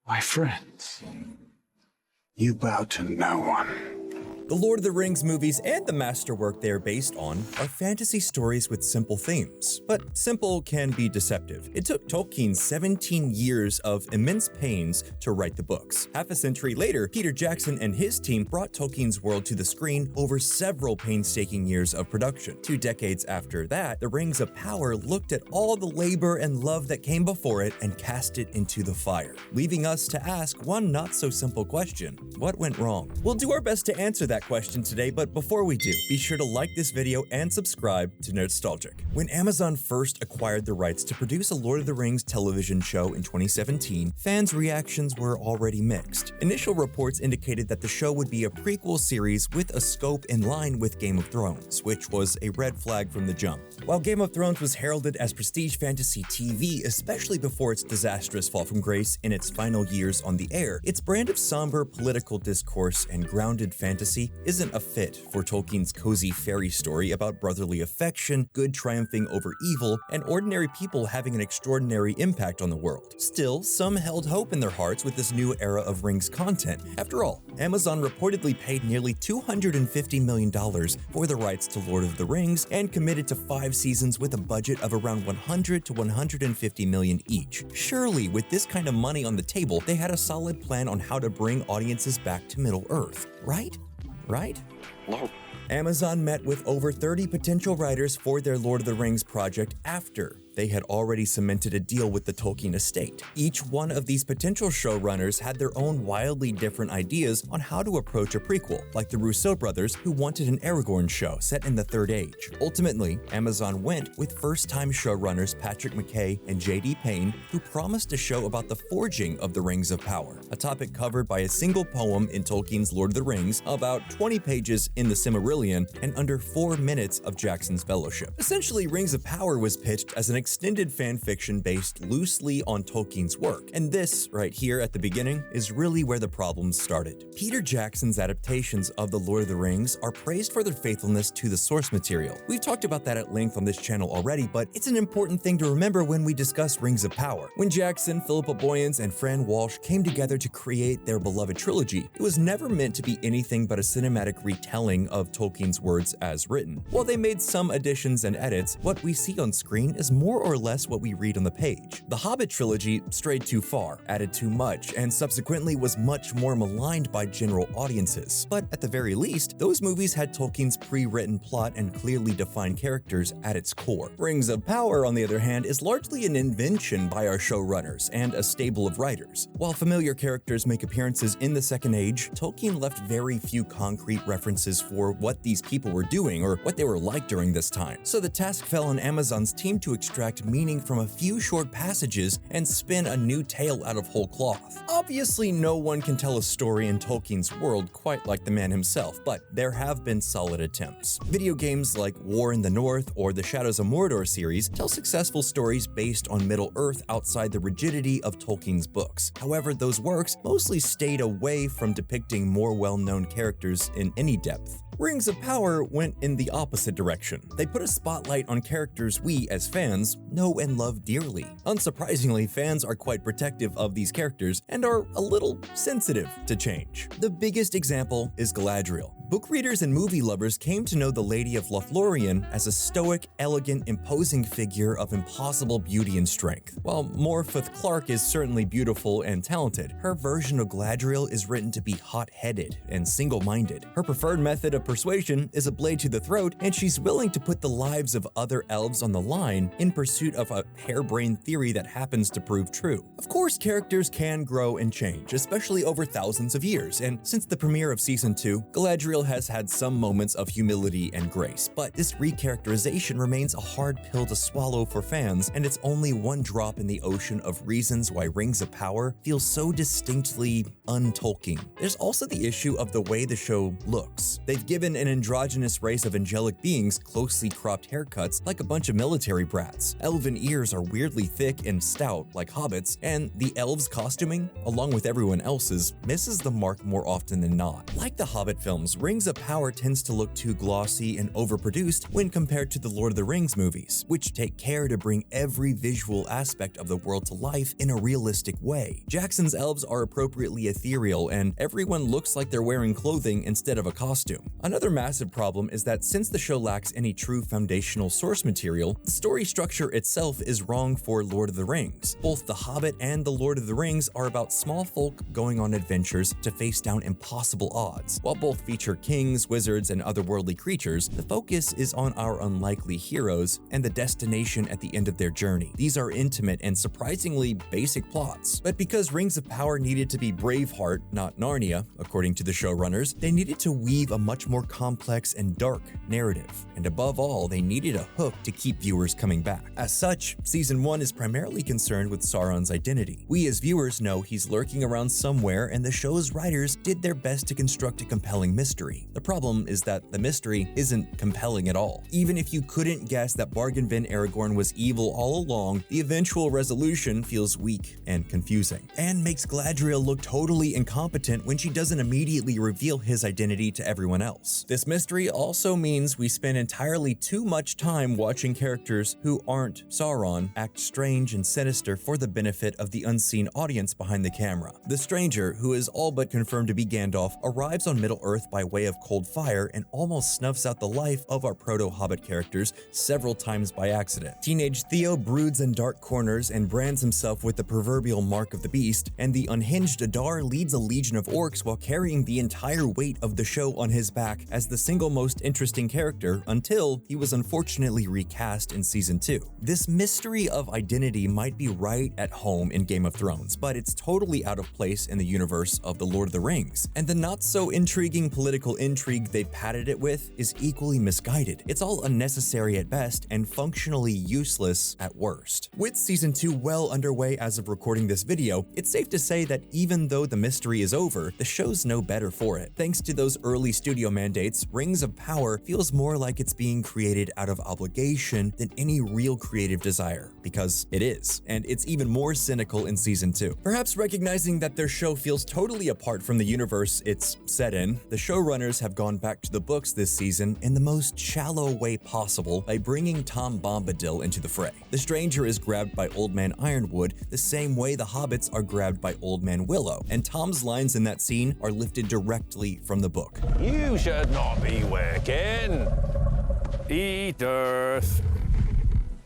My friends, you bow to no one. The Lord of the Rings movies and the masterwork they are based on are fantasy stories with simple themes. But simple can be deceptive. It took Tolkien 17 years of immense pains to write the books. Half a century later, Peter Jackson and his team brought Tolkien's world to the screen over several painstaking years of production. 2 decades after that, The Rings of Power looked at all the labor and love that came before it and cast it into the fire, leaving us to ask one not-so-simple question: what went wrong? We'll do our best to answer that question today, but before we do, be sure to like this video and subscribe to Nerdstalgic. When Amazon first acquired the rights to produce a Lord of the Rings television show in 2017, fans' reactions were already mixed. Initial reports indicated that the show would be a prequel series with a scope in line with Game of Thrones, which was a red flag from the jump. While Game of Thrones was heralded as prestige fantasy TV, especially before its disastrous fall from grace in its final years on the air, its brand of somber political discourse and grounded fantasy isn't a fit for Tolkien's cozy fairy story about brotherly affection, good triumphing over evil, and ordinary people having an extraordinary impact on the world. Still, some held hope in their hearts with this new era of Rings content. After all, Amazon reportedly paid nearly $250 million for the rights to Lord of the Rings and committed to 5 seasons with a budget of around $100 to $150 million each. Surely, with this kind of money on the table, they had a solid plan on how to bring audiences back to Middle-earth, right? No. Amazon met with over 30 potential writers for their Lord of the Rings project after they had already cemented a deal with the Tolkien estate. Each one of these potential showrunners had their own wildly different ideas on how to approach a prequel, like the Rousseau brothers, who wanted an Aragorn show set in the Third Age. Ultimately, Amazon went with first-time showrunners Patrick McKay and J.D. Payne, who promised a show about the forging of the Rings of Power, a topic covered by a single poem in Tolkien's Lord of the Rings, about 20 pages in the Silmarillion, and under 4 minutes of Jackson's Fellowship. Essentially, Rings of Power was pitched as an extended fan fiction based loosely on Tolkien's work, and this, right here at the beginning, is really where the problems started. Peter Jackson's adaptations of The Lord of the Rings are praised for their faithfulness to the source material. We've talked about that at length on this channel already, but it's an important thing to remember when we discuss Rings of Power. When Jackson, Philippa Boyens, and Fran Walsh came together to create their beloved trilogy, it was never meant to be anything but a cinematic retelling of Tolkien's words as written. While they made some additions and edits, what we see on screen is more or less what we read on the page. The Hobbit trilogy strayed too far, added too much, and subsequently was much more maligned by general audiences. But at the very least, those movies had Tolkien's pre-written plot and clearly defined characters at its core. Rings of Power, on the other hand, is largely an invention by our showrunners and a stable of writers. While familiar characters make appearances in the Second Age, Tolkien left very few concrete references for what these people were doing or what they were like during this time. So the task fell on Amazon's team to extract meaning from a few short passages and spin a new tale out of whole cloth. Obviously, no one can tell a story in Tolkien's world quite like the man himself, but there have been solid attempts. Video games like War in the North or the Shadows of Mordor series tell successful stories based on Middle-earth outside the rigidity of Tolkien's books. However, those works mostly stayed away from depicting more well-known characters in any depth. Rings of Power went in the opposite direction. They put a spotlight on characters we, as fans, know and love dearly. Unsurprisingly, fans are quite protective of these characters and are a little sensitive to change. The biggest example is Galadriel. Book readers and movie lovers came to know the Lady of Lothlorien as a stoic, elegant, imposing figure of impossible beauty and strength. While Morfuth Clark is certainly beautiful and talented, her version of Galadriel is written to be hot-headed and single-minded. Her preferred method of persuasion is a blade to the throat, and she's willing to put the lives of other elves on the line in pursuit of a harebrained theory that happens to prove true. Of course, characters can grow and change, especially over thousands of years, and since the premiere of Season 2, Galadriel has had some moments of humility and grace, but this recharacterization remains a hard pill to swallow for fans, and it's only one drop in the ocean of reasons why Rings of Power feels so distinctly un-Tolkien. There's also the issue of the way the show looks. They've given an androgynous race of angelic beings closely cropped haircuts like a bunch of military brats. Elven ears are weirdly thick and stout like hobbits, and the elves' costuming, along with everyone else's, misses the mark more often than not. Like the Hobbit films, Rings of Power tends to look too glossy and overproduced when compared to the Lord of the Rings movies, which take care to bring every visual aspect of the world to life in a realistic way. Jackson's elves are appropriately ethereal, and everyone looks like they're wearing clothing instead of a costume. Another massive problem is that since the show lacks any true foundational source material, the story structure itself is wrong for Lord of the Rings. Both The Hobbit and The Lord of the Rings are about small folk going on adventures to face down impossible odds. While both feature kings, wizards, and otherworldly creatures, the focus is on our unlikely heroes and the destination at the end of their journey. These are intimate and surprisingly basic plots. But because Rings of Power needed to be Braveheart, not Narnia, according to the showrunners, they needed to weave a much more complex and dark narrative. And above all, they needed a hook to keep viewers coming back. As such, Season 1 is primarily concerned with Sauron's identity. We as viewers know he's lurking around somewhere, and the show's writers did their best to construct a compelling mystery. The problem is that the mystery isn't compelling at all. Even if you couldn't guess that Bargain Bin Aragorn was evil all along, the eventual resolution feels weak and confusing, and makes Galadriel look totally incompetent when she doesn't immediately reveal his identity to everyone else. This mystery also means we spend entirely too much time watching characters who aren't Sauron act strange and sinister for the benefit of the unseen audience behind the camera. The stranger, who is all but confirmed to be Gandalf, arrives on Middle-earth by way of cold fire and almost snuffs out the life of our proto-Hobbit characters several times by accident. Teenage Theo broods in dark corners and brands himself with the proverbial mark of the beast, and the unhinged Adar leads a legion of orcs while carrying the entire weight of the show on his back as the single most interesting character until he was unfortunately recast in Season 2. This mystery of identity might be right at home in Game of Thrones, but it's totally out of place in the universe of The Lord of the Rings. And the not-so-intriguing political intrigue they padded it with is equally misguided. It's all unnecessary at best and functionally useless at worst. With Season 2 well underway as of recording this video, it's safe to say that even though the mystery is over, the show's no better for it. Thanks to those early studio mandates, Rings of Power feels more like it's being created out of obligation than any real creative desire, because it is, and it's even more cynical in Season 2. Perhaps recognizing that their show feels totally apart from the universe it's set in, the showrunners have gone back to the books this season in the most shallow way possible by bringing Tom Bombadil into the fray. The stranger is grabbed by Old Man Ironwood the same way the hobbits are grabbed by Old Man Willow, and Tom's lines in that scene are lifted directly from the book. You should not be working. Eat earth.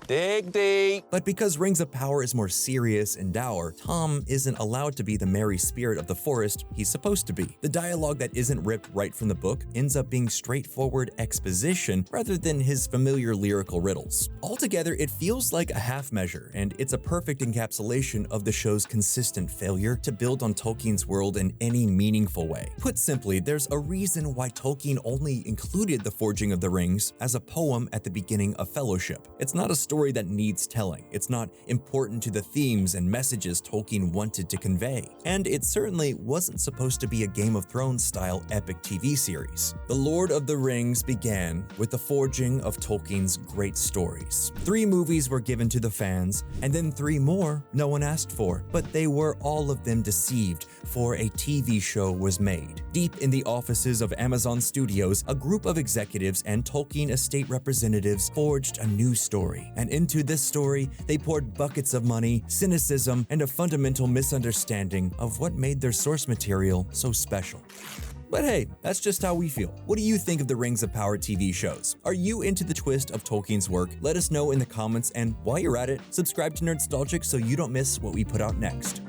Dig deep. But because Rings of Power is more serious and dour, Tom isn't allowed to be the merry spirit of the forest he's supposed to be. The dialogue that isn't ripped right from the book ends up being straightforward exposition rather than his familiar lyrical riddles. Altogether, it feels like a half measure, and it's a perfect encapsulation of the show's consistent failure to build on Tolkien's world in any meaningful way. Put simply, there's a reason why Tolkien only included The Forging of the Rings as a poem at the beginning of Fellowship. It's not a story that needs telling. It's not important to the themes and messages Tolkien wanted to convey. And it certainly wasn't supposed to be a Game of Thrones style epic TV series. The Lord of the Rings began with the forging of Tolkien's great stories. 3 movies were given to the fans, and then 3 more no one asked for, but they were all of them deceived, for a TV show was made. Deep in the offices of Amazon Studios, a group of executives and Tolkien estate representatives forged a new story, and into this story, they poured buckets of money, cynicism, and a fundamental misunderstanding of what made their source material so special. But hey, that's just how we feel. What do you think of the Rings of Power TV shows? Are you into the twist of Tolkien's work? Let us know in the comments, and while you're at it, subscribe to Nerdstalgic so you don't miss what we put out next.